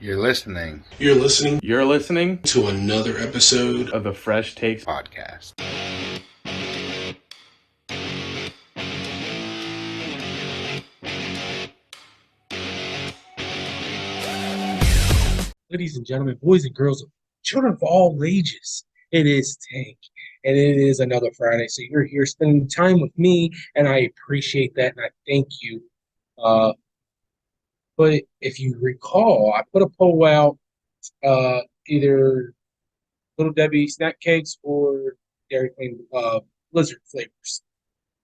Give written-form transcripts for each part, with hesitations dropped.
You're listening You're listening to another episode of the FreshTakes podcast. Ladies and gentlemen, boys and girls, children of all ages, it is Tank, and it is another Friday. So you're here spending time with me, and I appreciate that, and I thank you. But if you recall, I put a poll out, either Little Debbie snack cakes or Dairy Queen Blizzard flavors.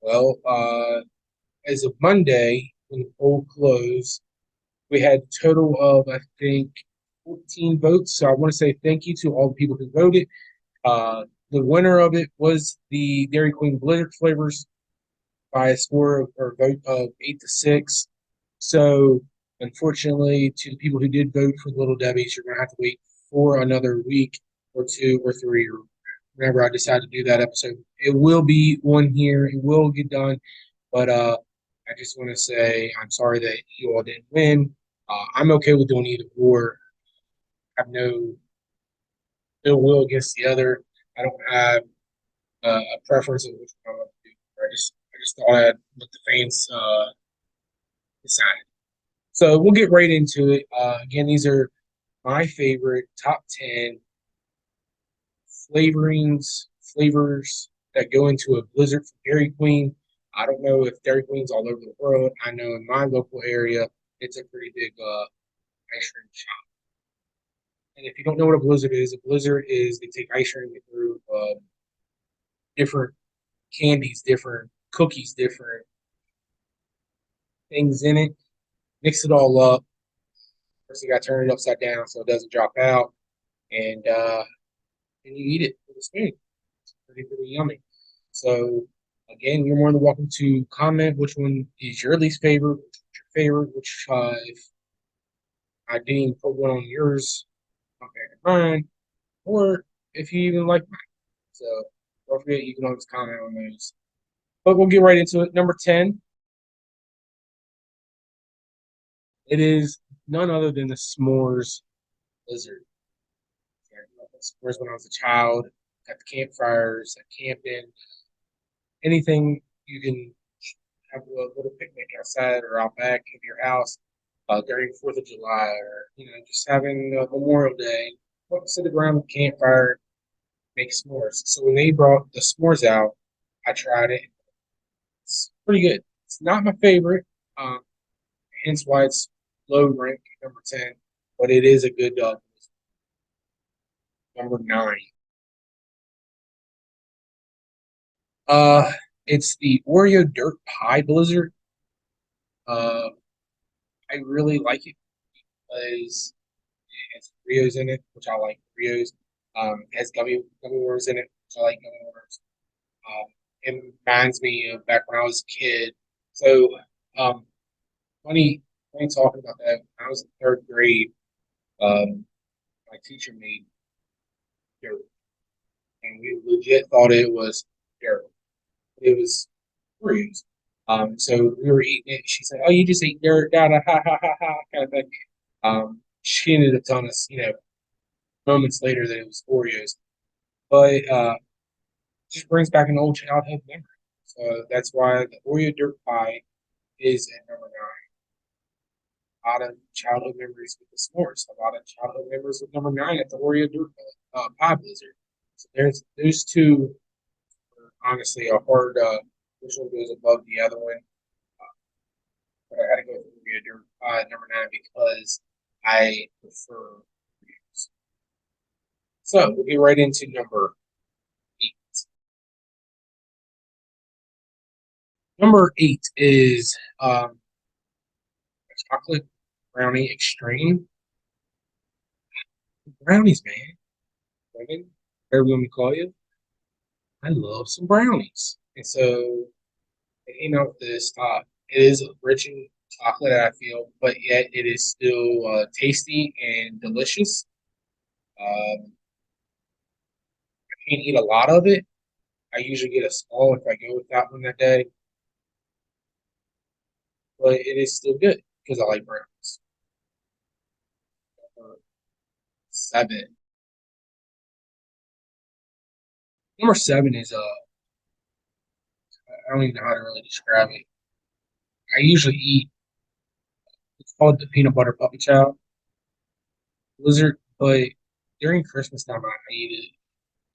Well, as of Monday, when the poll closed, we had a total of, I think, 14 votes. So I want to say thank you to all the people who voted. The winner of it was the Dairy Queen Blizzard flavors by a score or vote of 8-6. So unfortunately, to the people who did vote for the Little Debbie's, you're going to have to wait for another week or 2 or 3 or whenever I decide to do that episode. It will be on here. It will get done. But I just want to say I'm sorry that you all didn't win. I'm okay with doing either or. I have no ill will against the other. I don't have a preference of which one I want to do. I just thought I'd let the fans decide. So we'll get right into it. Again, these are my favorite top 10 flavors that go into a Blizzard for Dairy Queen. I don't know if Dairy Queen's all over the world. I know in my local area, it's a pretty big ice cream shop. And if you don't know what a blizzard is they take ice cream through different candies, different cookies, different things in it, mix it all up. First, you got to turn it upside down so it doesn't drop out, and you eat it with a spoon. It's pretty yummy. So again, you're more than welcome to comment which one is your least favorite, which if I didn't even put one on yours compared to mine, or if you even like mine. So don't forget, you can always comment on those. But we'll get right into it. Number 10, it is none other than the s'mores blizzard. I grew up with s'mores when I was a child, at the campfires, at camping, anything you can have a little picnic outside or out back of your house during 4th of July, or just having a Memorial Day. Sit around the campfire, make s'mores. So when they brought the s'mores out, I tried it. It's pretty good. It's not my favorite, hence why it's low rank, number 10, but it is a good number 9. It's the Oreo Dirt Pie Blizzard. I really like it because it has Oreos in it, which I like Oreos. It has gummy worms in it, which I like gummy worms. It reminds me of back when I was a kid. So, funny talking about that. When I was in 3rd grade, my teacher made dirt, and we legit thought it was dirt. It was Oreos. So we were eating it. She said, "Oh, you just ate dirt, da da ha ha ha ha," kind of thing. She ended up telling us, moments later that it was Oreos, but it just brings back an old childhood memory. So that's why the Oreo dirt pie is at number 9. A lot of childhood memories with the s'mores. A lot of childhood memories with number 9 at the Oreo dirt pie blizzard. So there's those two. Honestly, a hard which one goes above the other one. But I had to go with Oreo dirt pie at number 9 because I prefer Oreos. So we'll get right into number 8. Number 8 is chocolate brownie extreme. Brownies, man. Women, whatever you want me to call you. I love some brownies. And so they came out with this. It is rich in chocolate, I feel, but yet it is still tasty and delicious. I can't eat a lot of it. I usually get a small if I go without one that day, but it is still good because I like brownies. number 7. Number 7 is I don't even know how to really describe it. I usually eat. It's called the peanut butter puppy chow blizzard, but during Christmas time I eat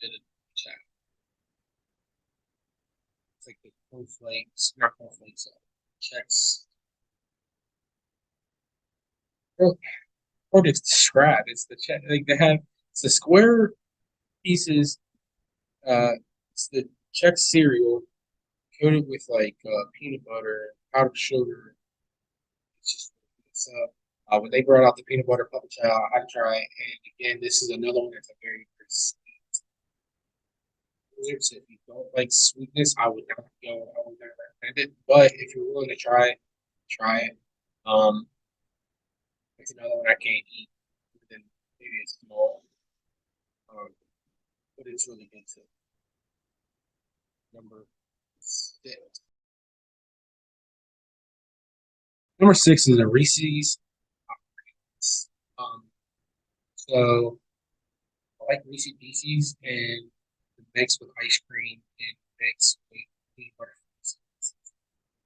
it at a chow. It's like the cornflakes, not cornflakes, checks. Hard to describe. It's the check. Like they have. It's the square pieces. It's the check cereal coated with like peanut butter, powdered sugar. It's just when they brought out the peanut butter puppet chow, I had to try it. And again, this is another one that's a very, very sweet dessert. So if you don't like sweetness, I would not go. I would not recommend it. But if you're willing to try it, try it. Um, it's another one I can't eat. Then maybe it's small, but it's really good too. Number 6. Number 6 is a Reese's. Um, so I like Reese's Pieces and mixed with ice cream and mixed with peanut butter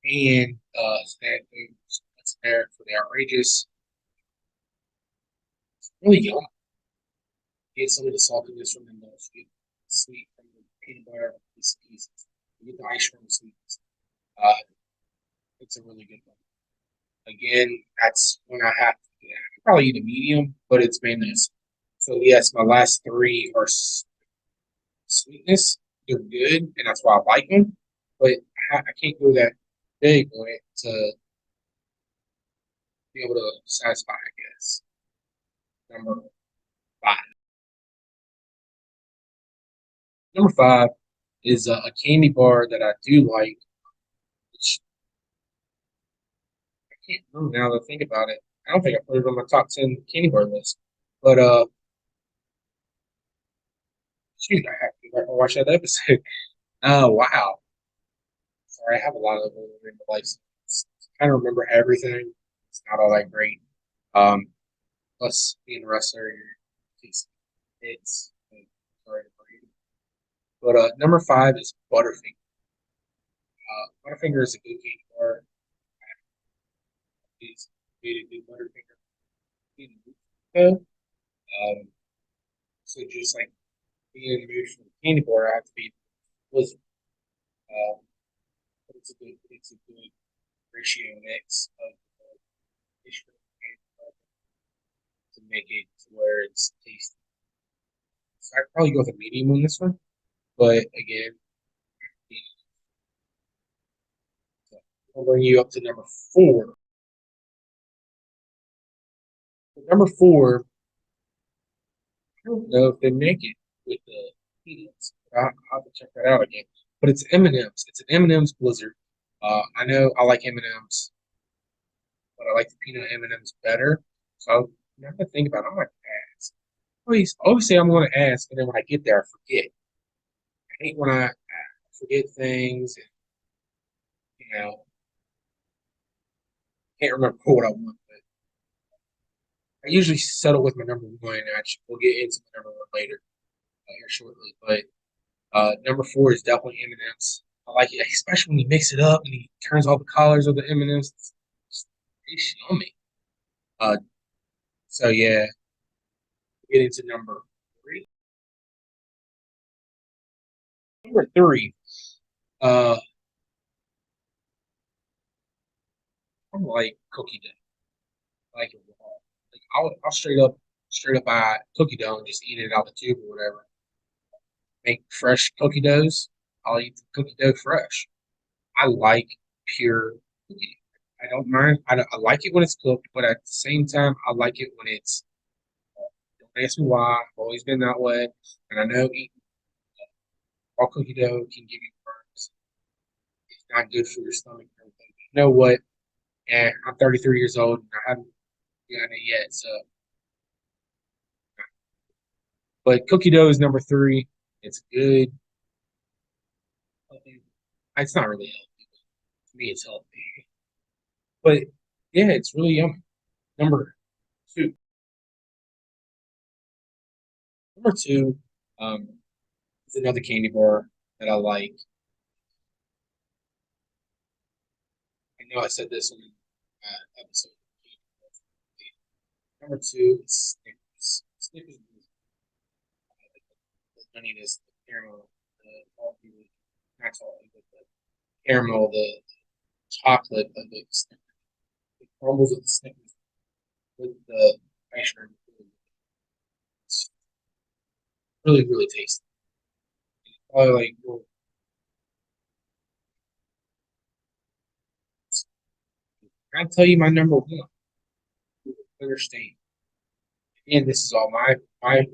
and snack foods. That's there for the outrageous. It's really yummy. Get some of the saltiness from the nuts. Get sweet from the peanut butter Reese's Pieces. You get the ice cream sweetness. Uh, it's a really good one. Again, that's when I have to. Yeah, I could probably eat a medium, but it's mayonnaise. So yes, my last 3 are sweetness. They're good, and that's why I like them. But I can't go that big on it to be able to satisfy, I guess. Number 5. Number 5 is a candy bar that I do like, which I can't remember now that I think about it. I don't think I put it on my top 10 candy bar list. But shoot, I have to go back and watch that episode. Oh wow. Sorry, I have a lot of them in my life. I kind of remember everything. It's not all that great. Um, Plus being a wrestler, it's sorry to breathe. But number 5 is Butterfinger. Butterfinger is a good candy bar. It's made a good Butterfinger. Um, so just like being in the mood for the candy bar, I have to be Blizzard. But it's a good ratio mix of fish and to make it to where it's tasty. So I'd probably go with a medium on this one, but again, I'll bring you up to number 4. Number 4, I don't know if they make it with the peanuts. I'll have to check that out again. But it's M&M's. It's an M&M's Blizzard. I know I like M&M's, but I like the peanut M&M's better. So I'm have to think about it. I'm going to ask. Always say I'm going to ask, and then when I get there, I forget. I hate when I forget things, and can't remember what I want. But I usually settle with my number 1. We'll get into my number 1 later here shortly. But number 4 is definitely M&M's. I like it, especially when he mix it up and he turns all the colors of the M&M's. It's yummy. So yeah, get into number 3. Number 3, I like cookie dough. I like it raw. Like I'll straight up buy cookie dough and just eat it out the tube or whatever. Make fresh cookie doughs. I'll eat the cookie dough fresh. I like pure cookie. I don't mind. I like it when it's cooked, but at the same time, I like it when it's. Don't ask me why. I've always been that way, and I know eating raw cookie dough can give you burns. It's not good for your stomach and everything. You know what? And I'm 33 years old, and I haven't gotten it yet. So, but cookie dough is number 3. It's good. It's not really healthy. To me, it's healthy. But yeah, it's really yummy. Number 2. Number two is another candy bar that I like. I know I said this in the episode. Number two is Snickers. Snickers is the nuttiness, the caramel, not salty, but the caramel, the chocolate of the Snickers. The crumbles of the Snickers with the ice cream. It's really, really tasty. Probably like, well, can I tell you my number one? Understand. And this is all my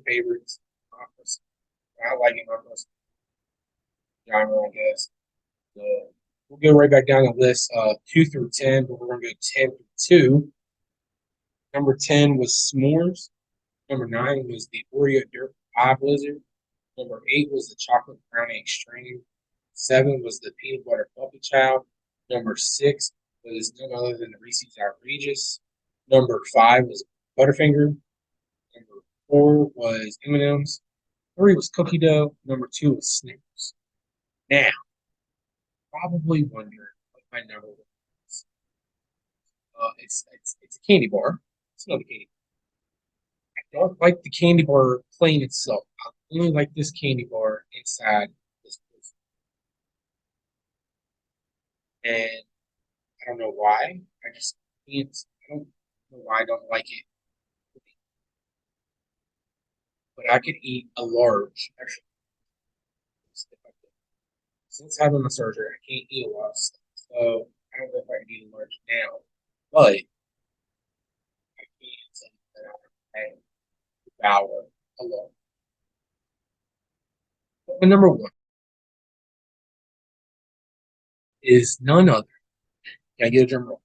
favorites. I like it my personal genre, I guess. So we'll go right back down the list, 2 through 10, but we're gonna go 10 through 2. Number 10 was s'mores. Number 9 was the Oreo Dirt Pie Blizzard. Number 8 was the Chocolate Brownie Extreme. 7 was the Peanut Butter Puppy Chow. Number 6 was none other than the Reese's Outrageous. Number 5 was Butterfinger. Number 4 was M&M's. 3 was Cookie Dough. Number 2 was Snickers. Now, probably wonder what my number one is. It's a candy bar. It's another candy bar. I don't like the candy bar plain itself. I only like this candy bar inside this place. And I don't know why. I just can't. I don't know why I don't like it. But I could eat a large. Actually, since having my surgery, I can't eat a lot of stuff. So I don't know if I can eat a large now. But I can say that I can devour a large. But my number one is none other. Can I get a drum roll?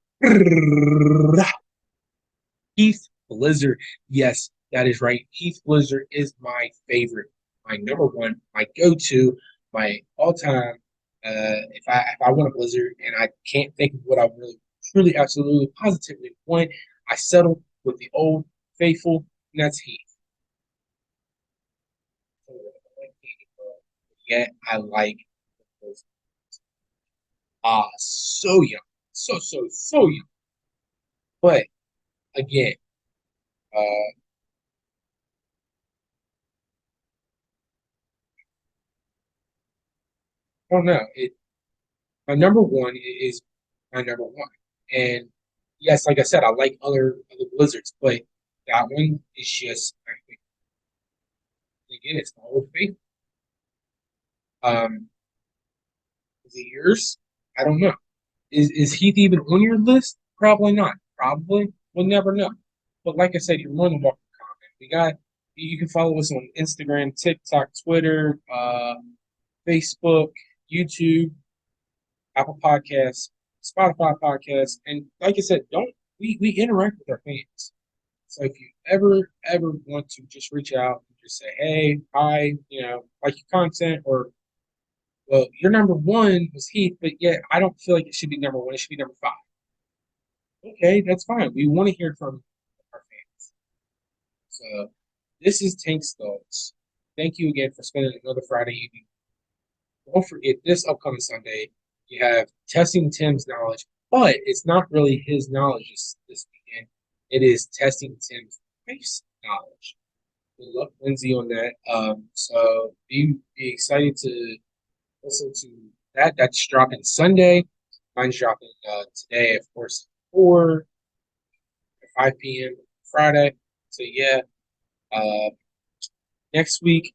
Heath Blizzard. Yes, that is right. Heath Blizzard is my favorite, my number one, my go-to, my all-time. If I want a Blizzard and I can't think of what I really, truly, absolutely, positively want, I settle with the old faithful, and that's Heath. Yet I like those. So young, so young. But again, uh, I don't know. My number one is my number one. And yes, like I said, I like other Blizzards, but that one is just I think again it's my old favorite. Um, is it yours? I don't know. Is Heath even on your list? Probably not. Probably. We'll never know. But like I said, you're more than welcome to comment. You can follow us on Instagram, TikTok, Twitter, Facebook, YouTube, Apple Podcasts, Spotify Podcasts, and like I said, don't we interact with our fans. So if you ever want to just reach out and just say, hey, hi, like your content, or well, your number one was Heath, but yet I don't feel like it should be number one. It should be number 5. Okay, that's fine. We want to hear from our fans. So this is Tank's Thoughts. Thank you again for spending another Friday evening. Don't forget this upcoming Sunday, you have Testing Tim's Knowledge, but it's not really his knowledge this weekend. It is Testing Tim's race knowledge. Good luck, Lindsay, on that. So be excited to listen to that. That's dropping Sunday. Mine's dropping today, of course, 4 or 5 p.m. Friday. So yeah, uh, next week's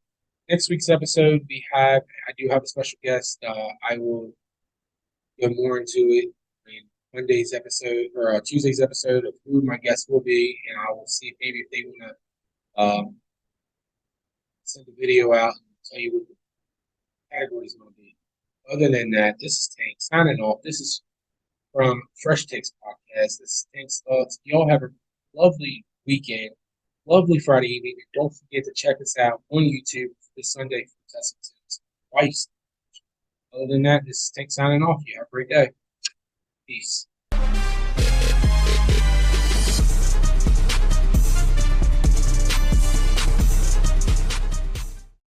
episode I do have a special guest. I will go more into it in Monday's episode or Tuesday's episode of who my guest will be, and I will see if maybe if they want to send the video out and tell you what the category is going to be. Other than that, this is Tank signing off. This is from FreshTakes podcast. This is Tank's Thoughts. Y'all have a lovely weekend, lovely Friday evening. And don't forget to check us out on YouTube this Sunday for Testing Tips twice. Other than that, this is Tank signing off. You have a great day. Peace.